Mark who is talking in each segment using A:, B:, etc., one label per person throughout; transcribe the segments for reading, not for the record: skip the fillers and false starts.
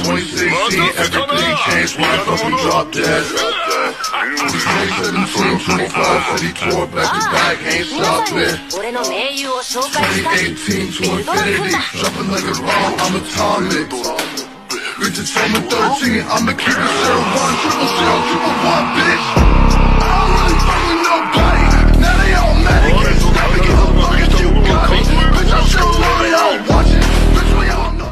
A: 2016, everything changed when I fucking dropped dead. 2017, 25, said he tore back the bag, ain't stopping. 2018 to infinity, jumping like a bomb, I'm atomic. Reach it 13, I'ma keep it 01, triple zero, triple one, bitch. I don't really fuck with nobody, now they all mad again. Never give a fuck if you got me. Bitch, I still love it, I don't watch it. Bitch, we all know.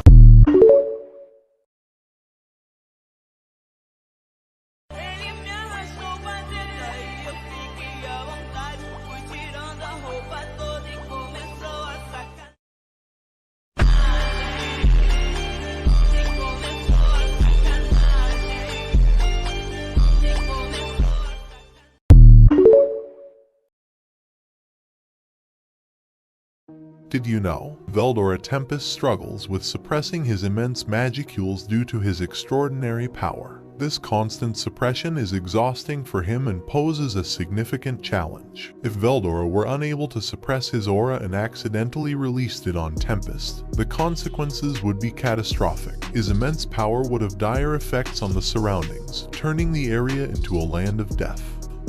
B: Did you know? Veldora Tempest struggles with suppressing his immense magicules due to his extraordinary power. This constant suppression is exhausting for him and poses a significant challenge. If Veldora were unable to suppress his aura and accidentally released it on Tempest, the consequences would be catastrophic. His immense power would have dire effects on the surroundings, turning the area into a land of death.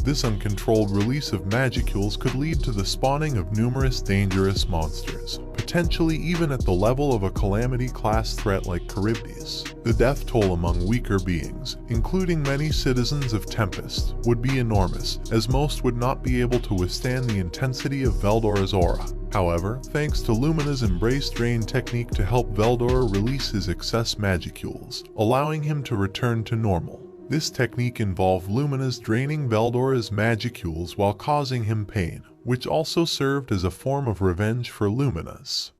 B: This uncontrolled release of magicules could lead to the spawning of numerous dangerous monsters, potentially even at the level of a Calamity-class threat like Charybdis. The death toll among weaker beings, including many citizens of Tempest, would be enormous, as most would not be able to withstand the intensity of Veldora's aura. However, thanks to Lumina's Embrace Drain technique to help Veldora release his excess magicules, allowing him to return to normal. This technique involved Lumina's draining Veldora's magicules while causing him pain, which also served as a form of revenge for Lumina's.